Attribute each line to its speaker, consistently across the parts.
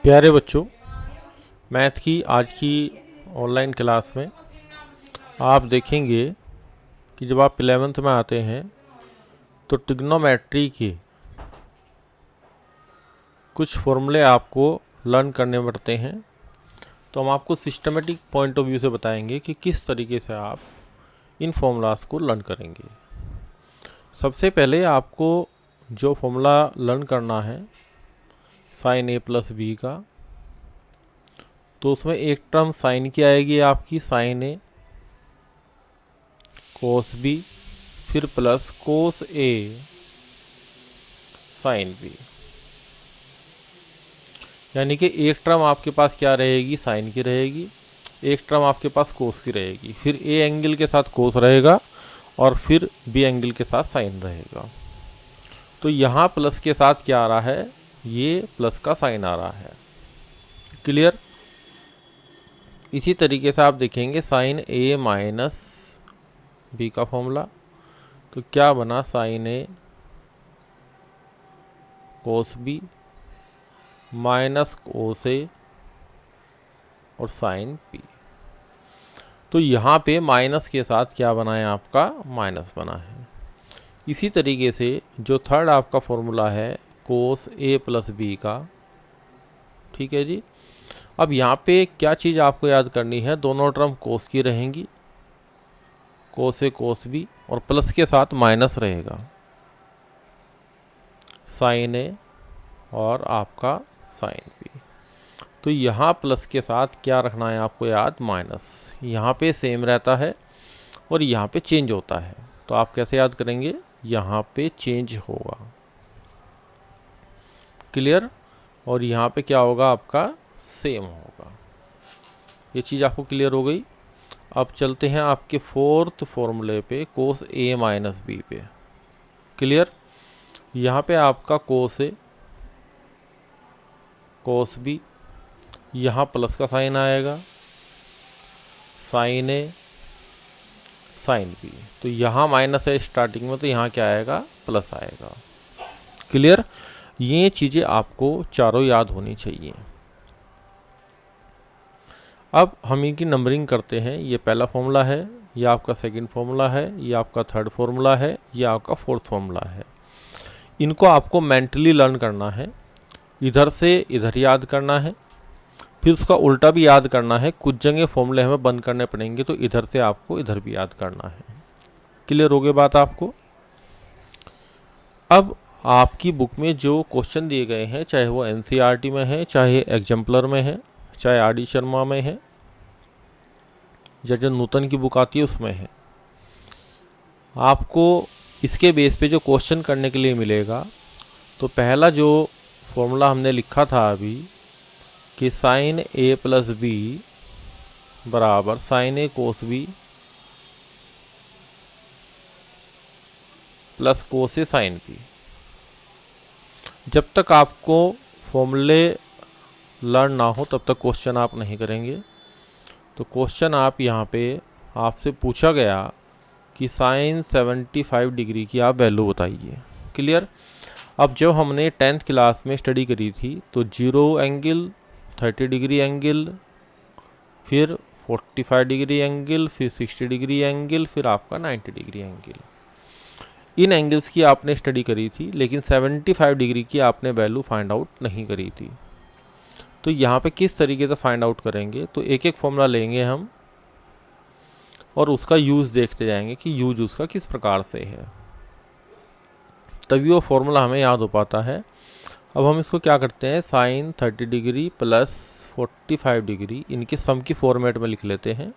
Speaker 1: प्यारे बच्चों, मैथ की आज की ऑनलाइन क्लास में आप देखेंगे कि जब आप 11th में आते हैं तो ट्रिग्नोमेट्री के कुछ फॉर्मूले आपको लर्न करने पड़ते हैं। तो हम आपको सिस्टमेटिक पॉइंट ऑफ व्यू से बताएंगे कि किस तरीके से आप इन फॉर्मूलाज को लर्न करेंगे। सबसे पहले आपको जो फॉर्मूला लर्न करना है साइन ए प्लस बी का, तो उसमें एक टर्म साइन की आएगी आपकी साइन ए कोस बी, फिर प्लस कोस ए साइन बी। यानी कि एक टर्म आपके पास क्या रहेगी, साइन की रहेगी, एक टर्म आपके पास कोस की रहेगी, फिर ए एंगल के साथ कोस रहेगा और फिर बी एंगल के साथ साइन रहेगा। तो यहाँ प्लस के साथ क्या आ रहा है, ये प्लस का साइन आ रहा है। क्लियर। इसी तरीके से आप देखेंगे साइन ए माइनस बी का फॉर्मूला, तो क्या बना, साइन ए कोस बी माइनस कोस ए और साइन पी। तो यहाँ पे माइनस के साथ क्या बना है, आपका माइनस बना है। इसी तरीके से जो थर्ड आपका फॉर्मूला है कोस ए प्लस बी का, ठीक है जी। अब यहाँ पे क्या चीज़ आपको याद करनी है, दोनों टर्म कोस की रहेंगी, कोस ए कोस बी, और प्लस के साथ माइनस रहेगा, साइन ए और आपका साइन बी। तो यहाँ प्लस के साथ क्या रखना है आपको याद, माइनस। यहाँ पे सेम रहता है और यहाँ पे चेंज होता है। तो आप कैसे याद करेंगे, यहाँ पे चेंज होगा। क्लियर। और यहाँ पे क्या होगा, आपका सेम होगा। ये चीज़ आपको क्लियर हो गई। अब चलते हैं आपके फोर्थ फॉर्मूले पे, कोस ए माइनस बी पे। क्लियर। यहाँ पे आपका कोस ए कोस बी, यहाँ प्लस का साइन आएगा, साइन ए साइन बी। तो यहाँ माइनस है स्टार्टिंग में, तो यहाँ क्या आएगा, प्लस आएगा। क्लियर। ये चीज़ें आपको चारों याद होनी चाहिए। अब हम इनकी नंबरिंग करते हैं। ये पहला फॉर्मूला है, ये आपका सेकंड फॉर्मूला है, ये आपका थर्ड फॉर्मूला है, ये आपका फोर्थ फॉर्मूला है। इनको आपको मेंटली लर्न करना है, इधर से इधर याद करना है, फिर उसका उल्टा भी याद करना है। कुछ जगह फॉर्मूले हमें बंद करने पड़ेंगे, तो इधर से आपको इधर भी याद करना है। क्लियर हो गई बात आपको। अब आपकी बुक में जो क्वेश्चन दिए गए हैं, चाहे वो एनसीईआरटी में है, चाहे एग्जाम्पलर में है, चाहे आर डी शर्मा में है, या जो नूतन की बुक आती है उसमें है, आपको इसके बेस पे जो क्वेश्चन करने के लिए मिलेगा, तो पहला जो फॉर्मूला हमने लिखा था अभी कि साइन ए प्लस बी बराबर साइन ए कोस बी प्लस कोस ए साइन बी। जब तक आपको फॉर्मूले लर्न ना हो तब तक क्वेश्चन आप नहीं करेंगे। तो क्वेश्चन आप यहाँ पे आपसे पूछा गया कि साइन 75 डिग्री की आप वैल्यू बताइए। क्लियर। अब जब हमने 10th क्लास में स्टडी करी थी तो 0 एंगल, 30 डिग्री एंगल, फिर 45 डिग्री एंगल, फिर 60 डिग्री एंगल, फिर आपका 90 डिग्री एंगल, इन एंगल्स की आपने स्टडी करी थी, लेकिन 75 डिग्री की आपने वैल्यू फाइंड आउट नहीं करी थी। तो यहाँ पे किस तरीके से फाइंड आउट करेंगे, तो एक एक फॉर्मूला लेंगे हम और उसका यूज़ देखते जाएंगे कि यूज उसका किस प्रकार से है, तभी वो फॉर्मूला हमें याद हो पाता है। अब हम इसको क्या करते हैं, साइन 30 डिग्री प्लस 45 डिग्री इनके सम की फॉर्मेट में लिख लेते हैं।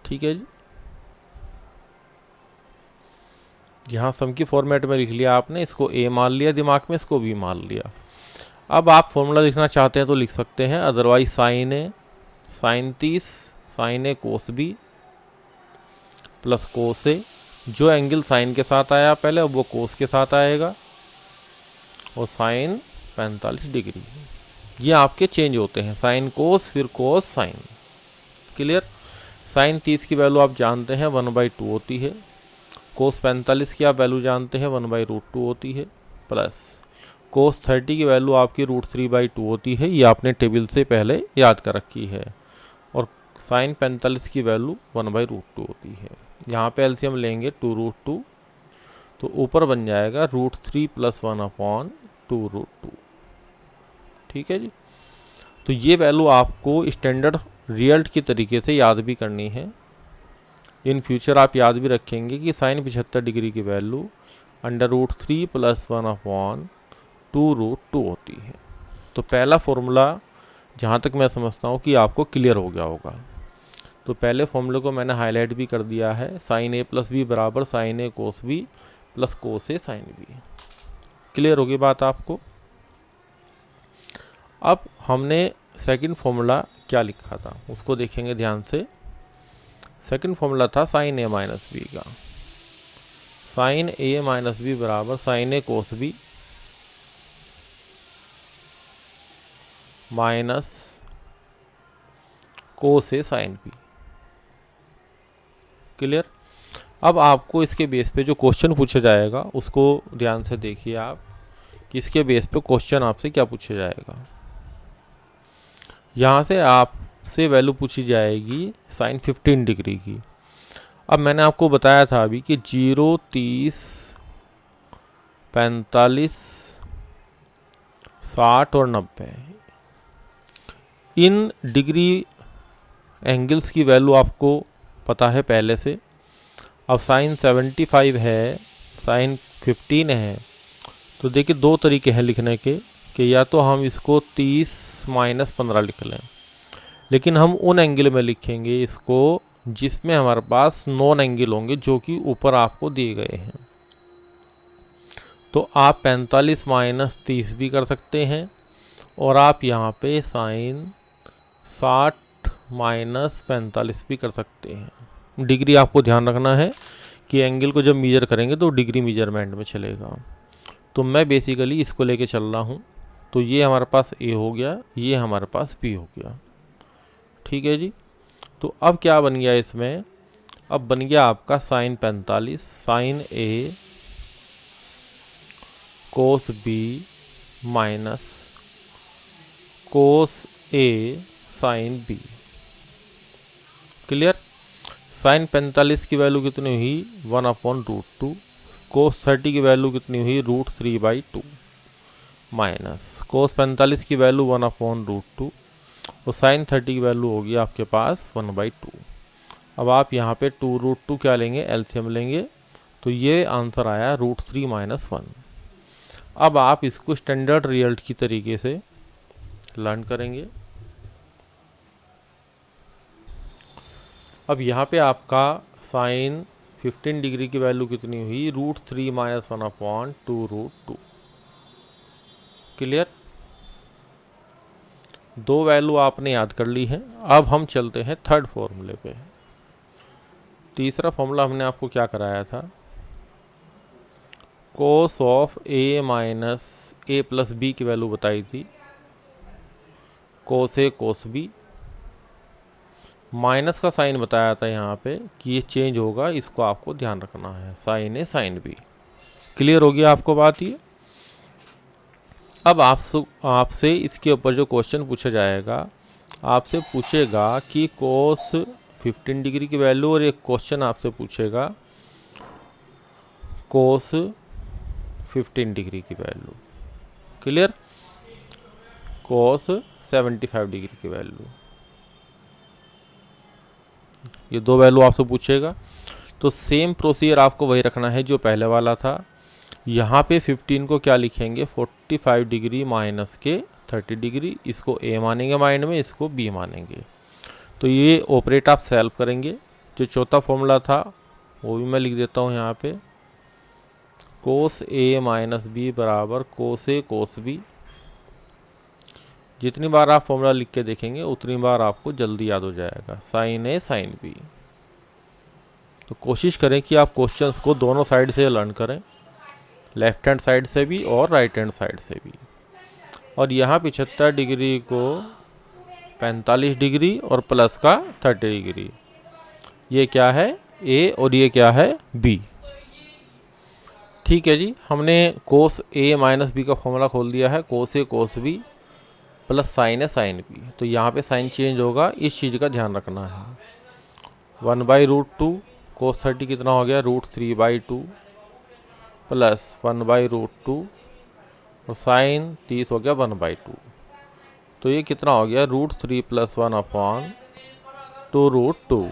Speaker 1: ठीक है जी, यहाँ सम की फॉर्मेट में लिख लिया आपने, इसको ए मान लिया दिमाग में, इसको बी मान लिया। अब आप फॉर्मूला लिखना चाहते हैं तो लिख सकते हैं, otherwise sign A sign 30 sign A cos B plus cos ए, जो एंगल साइन के साथ आया पहले अब वो कोस के साथ आएगा, और साइन 45 डिग्री। ये आपके चेंज होते हैं, साइन कोस फिर कोस साइन। क्लियर। साइन 30 की वैल्यू आप जानते हैं 1/2 होती है, कोस 45 की आप वैल्यू जानते हैं 1/√2 होती है, प्लस कोस 30 की वैल्यू आपकी √3/2 होती है, ये आपने टेबल से पहले याद कर रखी है। और साइन 45 की वैल्यू 1/√2 होती है। यहाँ पे एलसीएम लेंगे 2√2, तो ऊपर बन जाएगा √3 + 1/2√2। ठीक है जी। तो ये वैल्यू आपको स्टैंडर्ड रिजल्ट की तरीके से याद भी करनी है। इन फ्यूचर आप याद भी रखेंगे कि साइन 75 डिग्री की वैल्यू √3 + 1/2√2 होती है। तो पहला फॉर्मूला जहाँ तक मैं समझता हूँ कि आपको क्लियर हो गया होगा। तो पहले फॉर्मूले को मैंने हाईलाइट भी कर दिया है, साइन a + b बराबर sine a cos b + cos a sine b। Clear होगी बात आपको। अब हमने सेकंड फॉर्मूला क्या लिखा था उसको देखेंगे ध्यान से। सेकंड फॉर्मूला था साइन a - b का। साइन a - b बराबर sine a cos b minus cos a sine b। Clear. अब आपको इसके बेस पे जो क्वेश्चन पूछा जाएगा उसको ध्यान से देखिए आप कि इसके बेस पे क्वेश्चन आपसे क्या पूछा जाएगा। यहाँ से आपसे वैल्यू पूछी जाएगी साइन 15 डिग्री की। अब मैंने आपको बताया था अभी कि 0, 30, 45, 60 और 90 इन डिग्री एंगल्स की वैल्यू आपको पता है पहले से। अब साइन 75 है, साइन 15 है, तो देखिए दो तरीके हैं लिखने के कि या तो हम इसको 30 - 15 लिख लें, लेकिन हम उन एंगल में लिखेंगे इसको जिसमें हमारे पास नॉन एंगल होंगे जो कि ऊपर आपको दिए गए हैं। तो आप 45 - 30 भी कर सकते हैं और आप यहाँ पे साइन 60 - 45 भी कर सकते हैं। डिग्री आपको ध्यान रखना है कि एंगल को जब मीजर करेंगे तो डिग्री मीजरमेंट में चलेगा। तो मैं बेसिकली इसको लेके चल रहा हूँ। तो ये हमारे पास A हो गया, ये हमारे पास B हो गया। ठीक है जी। तो अब क्या बन गया इसमें, अब बन गया आपका sine 45 sine A cos B minus cos A sine B। Clear. Sine 45 की वैल्यू कितनी हुई 1/√2, कोस 30 की वैल्यू कितनी हुई √3/2 माइनस कोस 45 की वैल्यू 1/√2 और साइन 30 की वैल्यू होगी आपके पास 1/2। अब आप यहाँ पे 2√2 क्या लेंगे, एलसीएम लेंगे, तो ये आंसर आया √3 - 1। अब आप इसको स्टैंडर्ड रिजल्ट की तरीके से लर्न करेंगे। अब यहाँ पे आपका साइन 15 डिग्री की वैल्यू कितनी हुई √3 - 1/2√2। क्लियर। दो वैल्यू आपने याद कर ली है। अब हम चलते हैं थर्ड फॉर्मूले पे। तीसरा फॉर्मूला हमने आपको क्या कराया था, cos of A - A + B की वैल्यू बताई थी, कोस A कोस B। माइनस का साइन बताया था यहाँ पे कि ये चेंज होगा, इसको आपको ध्यान रखना है, sine A sine B। Clear हो गया आपको बात ये। अब आपसे इसके ऊपर जो क्वेश्चन पूछा जाएगा, आपसे पूछेगा कि कोस 15 डिग्री की वैल्यू, और एक क्वेश्चन आपसे पूछेगा कोस 15 डिग्री की वैल्यू। क्लियर। कोस 75 डिग्री की वैल्यू, ये दो वैल्यू आपसे पूछेगा। तो सेम प्रोसीजर आपको वही रखना है जो पहले वाला था। यहाँ पे 15 को क्या लिखेंगे 45 डिग्री माइनस के 30 डिग्री, इसको A मानेंगे माइंड में, इसको B मानेंगे। तो ये ऑपरेट आप सेल्फ करेंगे। जो चौथा फॉर्मूला था वो भी मैं लिख देता हूँ यहाँ पे, कोस A - B बराबर कोस A कोस B। जितनी बार आप फॉर्मूला लिख के देखेंगे उतनी बार आपको जल्दी याद हो जाएगा, साइन A साइन B। तो कोशिश करें कि आप क्वेश्चंस को दोनों साइड से लर्न करें, लेफ्ट हैंड साइड से भी और राइट हैंड साइड से भी। और यहाँ 75 डिग्री को 45 डिग्री और प्लस का 30 डिग्री, ये क्या है A और ये क्या है B। ठीक है जी, हमने कोस ए माइनस बी का फॉर्मूला खोल दिया है, कोस ए कोस B plus sign A sine B. तो यहाँ पे साइन चेंज होगा, इस चीज़ का ध्यान रखना है। 1/√2 कोस 30 कितना हो गया, √3/2 प्लस 1/√2 और साइन 30 हो गया 1/2। तो ये कितना हो गया, √3 + 1/2√2।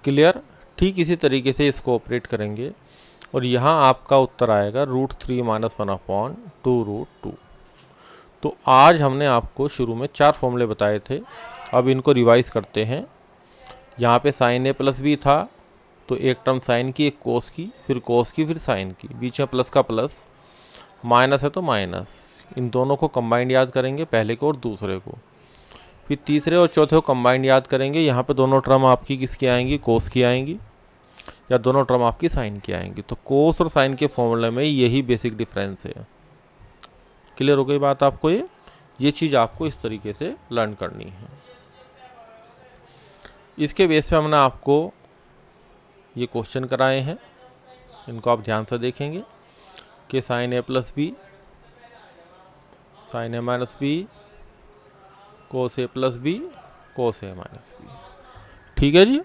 Speaker 1: क्लियर। ठीक इसी तरीके से इसको ऑपरेट करेंगे और यहाँ आपका उत्तर आएगा √3 - 1/2√2। तो आज हमने आपको शुरू में 4 फॉर्मूले बताए थे, अब इनको रिवाइज करते हैं। यहाँ पे साइन ए प्लस बी था, तो एक टर्म साइन की, एक कोस की, फिर साइन की, बीच में प्लस का प्लस, माइनस है तो माइनस। इन दोनों को कंबाइंड याद करेंगे, पहले को और दूसरे को। फिर तीसरे और चौथे को कंबाइंड याद करेंगे। यहाँ पे दोनों टर्म आपकी किसकी आएंगी, कोस की आएंगी, या दोनों टर्म आपकी साइन की आएंगी। तो कोस और साइन के फॉर्मूले में यही बेसिक डिफरेंस है। क्लियर हो गई बात आपको? ये चीज़ आपको इस तरीके से लर्न करनी है। इसके बेस पे हमने आपको ये क्वेश्चन कराए हैं, इनको आप ध्यान से देखेंगे कि sign A plus b, sign A minus b, cos A plus b, cos A minus B. ठीक है जी।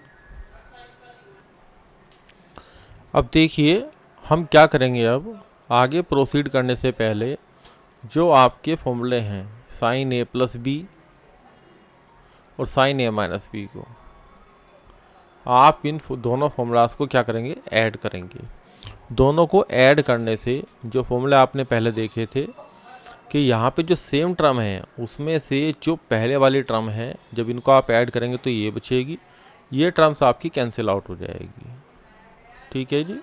Speaker 1: अब देखिए हम क्या करेंगे, अब आगे प्रोसीड करने से पहले जो आपके फॉर्मूले हैं साइन ए प्लस बी और साइन ए माइनस बी को, आप इन दोनों फॉर्मूलाज को क्या करेंगे, ऐड करेंगे। दोनों को ऐड करने से जो फॉर्मूले आपने पहले देखे थे कि यहाँ पे जो सेम टर्म है उसमें से जो पहले वाली टर्म है, जब इनको आप ऐड करेंगे तो ये बचेगी, ये टर्म्स आपकी कैंसिल आउट हो जाएगी। ठीक है जी।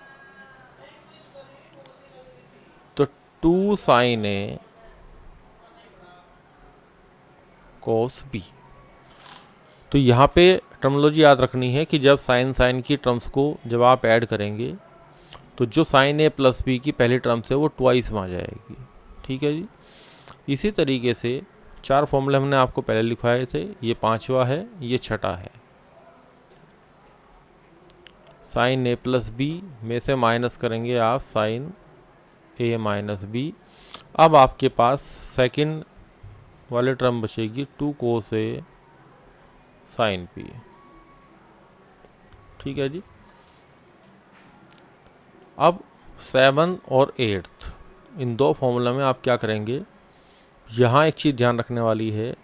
Speaker 1: तो 2 साइन ए कोस बी, तो यहाँ पे टर्मोलॉजी याद रखनी है कि जब साइन की टर्म्स को जब आप ऐड करेंगे तो जो साइन ए प्लस बी की पहली टर्म्स है वो ट्वाइस में आ जाएगी। ठीक है जी। इसी तरीके से 4 फॉर्मूले हमने आपको पहले लिखवाए थे, ये 5वां है, ये 6ठा है। साइन ए प्लस बी में से माइनस करेंगे आप साइन ए माइनस बी। अब आपके पास सेकंड वाले टर्म बचेगी 2 कोस ए साइन पी। ठीक है जी। अब 7 और 8 इन दो फॉर्मूला में आप क्या करेंगे, यहाँ एक चीज़ ध्यान रखने वाली है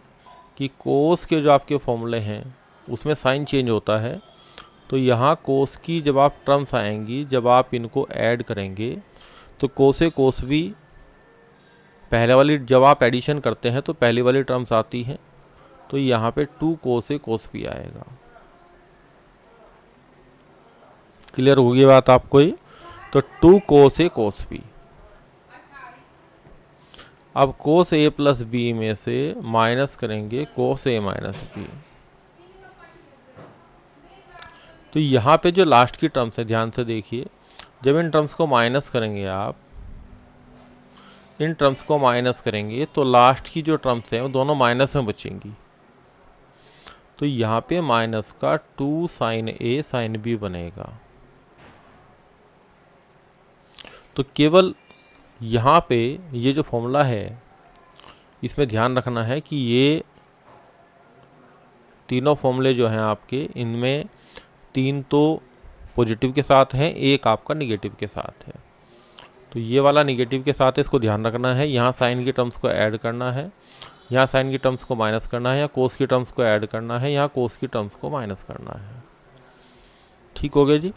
Speaker 1: कि कोस के जो आपके फॉर्मूले हैं उसमें साइन चेंज होता है। तो यहाँ कोस की जब आप टर्म्स आएंगी, जब आप इनको ऐड करेंगे तो कोस ए कोस बी, पहले वाली जब आप एडिशन करते हैं तो पहली वाली टर्म्स आती हैं, तो यहाँ पे 2 कोस ए कोस बी आएगा। क्लियर होगी बात आपको ये? तो 2 कोस ए कोस बी। अब कोस ए प्लस बी में से माइनस करेंगे कोस ए माइनस बी। तो यहाँ पे जो लास्ट की टर्म्स है ध्यान से देखिए, जब इन टर्म्स को माइनस करेंगे आप, इन टर्म्स को माइनस करेंगे तो लास्ट की जो टर्म्स हैं वो दोनों माइनस में बचेंगी। तो यहाँ पे माइनस का 2 साइन ए साइन बी बनेगा। तो केवल यहाँ पे ये जो फॉर्मूला है इसमें ध्यान रखना है कि ये तीनों फॉर्मूले जो हैं आपके, इनमें 3 तो पॉजिटिव के साथ हैं, एक आपका निगेटिव के साथ है। तो ये वाला निगेटिव के साथ है, इसको ध्यान रखना है। यहाँ साइन की टर्म्स को ऐड करना है, यहाँ साइन की टर्म्स को माइनस करना है, यहाँ कोस की टर्म्स को ऐड करना है, यहाँ कोस की टर्म्स को माइनस करना है। ठीक हो गया जी।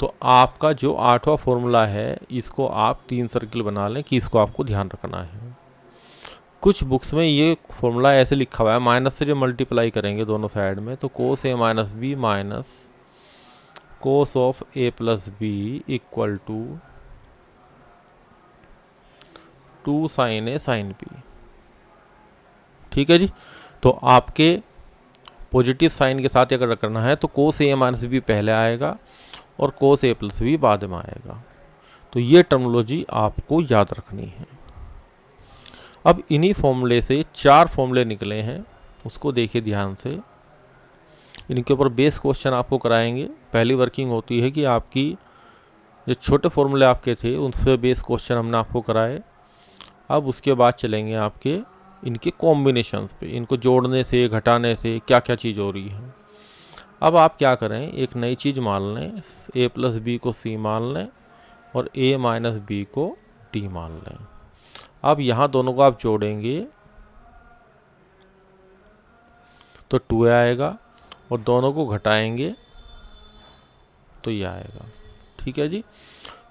Speaker 1: तो आपका जो 8वां फॉर्मूला है इसको आप 3 सर्किल बना लें कि इसको आपको ध्यान रखना है। कुछ बुक्स में ये फॉर्मूला ऐसे लिखा हुआ है, माइनस से जो मल्टीप्लाई करेंगे दोनों साइड में, तो cos A minus B minus cos of A plus B equal to 2 sine A sine B. ठीक है जी। तो आपके पॉजिटिव साइन के साथ अगर करना है तो कोस ए माइनस बी पहले आएगा और कोस ए प्लस बी बाद में आएगा। तो ये टर्मिनोलॉजी आपको याद रखनी है। अब इन्हीं फॉर्मूले से 4 फॉर्मूले निकले हैं, उसको देखिए ध्यान से। इनके ऊपर बेस क्वेश्चन आपको कराएंगे। पहली वर्किंग होती है कि आपकी जो छोटे फॉर्मूले आपके थे उन पर बेस क्वेश्चन हमने आपको कराए। अब उसके बाद चलेंगे आपके इनके कॉम्बिनेशंस पे, इनको जोड़ने से घटाने से क्या क्या चीज़ हो रही है। अब आप क्या करें, एक नई चीज़ मान लें, a प्लस बी को c मान लें और a माइनस बी को d मान लें। अब यहाँ दोनों को आप जोड़ेंगे तो 2a आएगा और दोनों को घटाएंगे तो ये आएगा। ठीक है जी।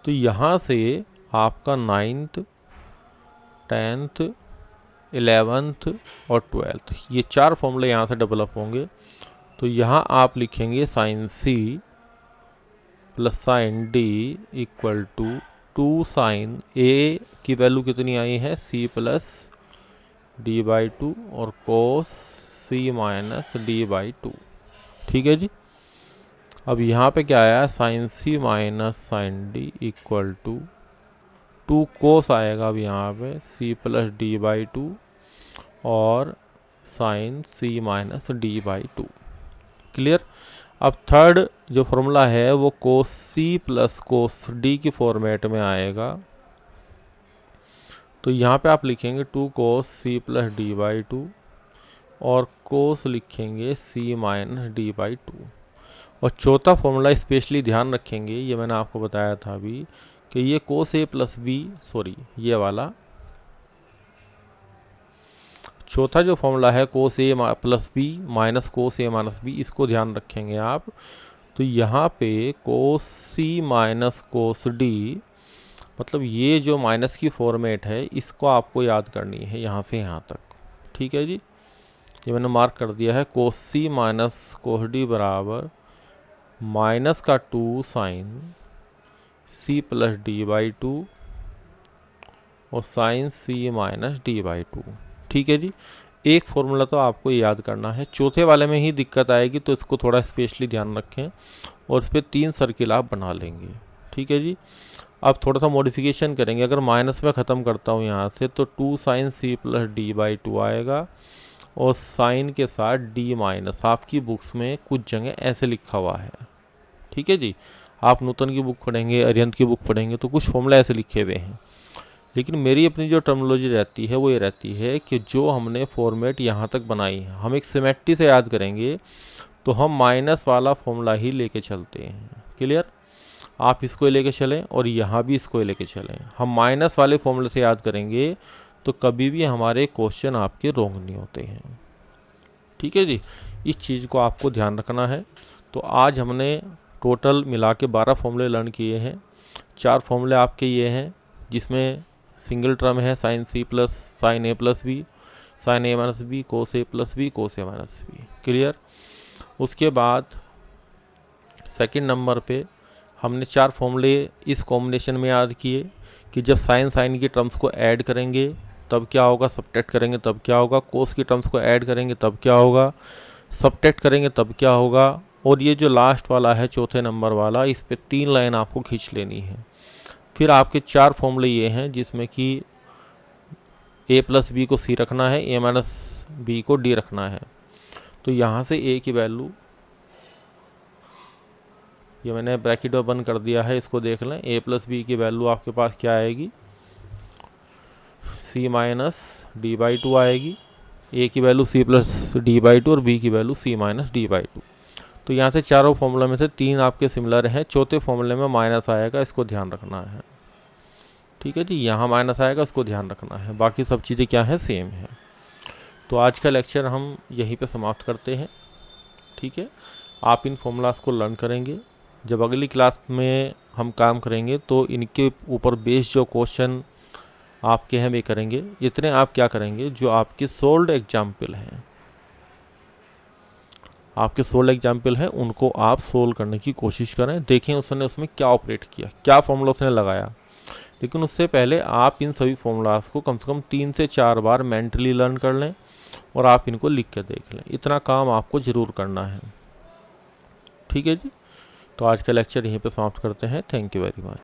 Speaker 1: तो यहाँ से आपका 9th 10th 11th और 12th ये 4 फॉर्मूले यहाँ से डेवलप होंगे। तो यहाँ आप लिखेंगे sine c plus sine d equal to 2 sine a की वैल्यू कितनी आई है c प्लस d बाई 2 और cos c minus d by 2। ठीक है जी। अब यहाँ पे क्या आया, sine c minus sine d equal to 2 cos आएगा अब यहाँ पे c प्लस d बाई 2 और sine c minus d by 2। Clear. अब थर्ड जो फॉर्मूला है वो cos c plus cos d की फॉर्मेट में आएगा। तो यहाँ पे आप लिखेंगे 2 cos c plus d by 2 और कोस लिखेंगे c माइनस d बाई 2। और चौथा फॉर्मूला स्पेशली ध्यान रखेंगे, ये मैंने आपको बताया था अभी कि ये cos a plus b, sorry ये वाला चौथा जो फॉर्मूला है cos a plus b minus cos a minus b, इसको ध्यान रखेंगे आप। तो यहाँ पे cos c minus cos d, मतलब ये जो माइनस की फॉर्मेट है इसको आपको याद करनी है यहाँ से यहाँ तक। ठीक है जी। ये मैंने मार्क कर दिया है, cos c minus cos d बराबर माइनस का 2 sine c plus d by 2 और sine c minus d by 2। ठीक है जी। एक फॉर्मूला तो आपको याद करना है, चौथे वाले में ही दिक्कत आएगी तो इसको थोड़ा स्पेशली ध्यान रखें और इस पर 3 सर्किल आप बना लेंगे। ठीक है जी। अब थोड़ा सा मॉडिफिकेशन करेंगे, अगर माइनस में ख़त्म करता हूँ यहाँ से तो 2 sine c plus d by 2 आएगा और साइन के साथ d माइनस, आपकी बुक्स में कुछ जगह ऐसे लिखा हुआ है। ठीक है जी। आप नूतन की बुक पढ़ेंगे, अरिहंत की बुक पढ़ेंगे तो कुछ फॉर्मूला ऐसे लिखे हुए हैं, लेकिन मेरी अपनी जो टर्मिनोलॉजी रहती है वो ये रहती है कि जो हमने फॉर्मेट यहाँ तक बनाई है हम एक सिमेट्री से याद करेंगे तो हम माइनस वाला फॉर्मूला ही लेके चलते हैं। क्लियर। आप इसको लेके चलें और यहाँ भी इसको लेके चलें, हम माइनस वाले फॉर्मूले से याद करेंगे तो कभी भी हमारे क्वेश्चन आपके रॉन्ग नहीं होते हैं। ठीक है जी। इस चीज़ को आपको ध्यान रखना है। तो आज हमने टोटल मिला के 12 फॉर्मूले लर्न किए हैं। 4 फॉर्मूले आपके ये हैं जिसमें सिंगल टर्म है sine c plus sine a plus b, sine a minus b, cos a plus b, cos a minus b. Clear. उसके बाद सेकंड नंबर पे हमने 4 फॉर्मूले इस कॉम्बिनेशन में याद किए कि जब साइन की टर्म्स को ऐड करेंगे तब क्या होगा, सब्ट्रैक्ट करेंगे तब क्या होगा, कोस की टर्म्स को ऐड करेंगे तब क्या होगा, सब्ट्रैक्ट करेंगे तब क्या होगा। और ये जो लास्ट वाला है चौथे नंबर वाला, इस पे 3 लाइन आपको खींच लेनी है। फिर आपके 4 फॉर्मूले ये हैं जिसमें कि a प्लस बी को c रखना है, a माइनस बी को d रखना है। तो यहाँ से a की वैल्यू, ये मैंने ब्रैकेट में बंद कर दिया है, इसको देख लें। a प्लस बी की वैल्यू आपके पास क्या आएगी, c माइनस d बाई 2 आएगी। a की value c plus d by 2 और b की value c minus d by 2। तो यहाँ से चारों फॉर्मूला में से 3 आपके सिमिलर हैं, चौथे फॉर्मूले में माइनस आएगा, इसको ध्यान रखना है। ठीक है जी। यहाँ माइनस आएगा, इसको ध्यान रखना है, बाकी सब चीज़ें क्या है, सेम है। तो आज का लेक्चर हम यहीं पे समाप्त करते हैं। ठीक है। आप इन फॉर्मूलाज को लर्न करेंगे, जब अगली क्लास में हम काम करेंगे तो इनके ऊपर बेस्ड जो क्वेश्चन आपके हैं वे करेंगे। इतने आप क्या करेंगे, जो आपके सोल्ड एग्जाम्पल हैं, आपके सोल्ड एग्जाम्पल हैं उनको आप सोल्व करने की कोशिश करें, देखें उसने उसमें क्या ऑपरेट किया, क्या फॉर्मूला उसने लगाया। लेकिन उससे पहले आप इन सभी फॉर्मूलाज को कम से कम 3 से 4 बार मेंटली लर्न कर लें और आप इनको लिख के देख लें। इतना काम आपको ज़रूर करना है। ठीक है जी। तो आज का लेक्चर यहीं पे समाप्त करते हैं। Thank you very much.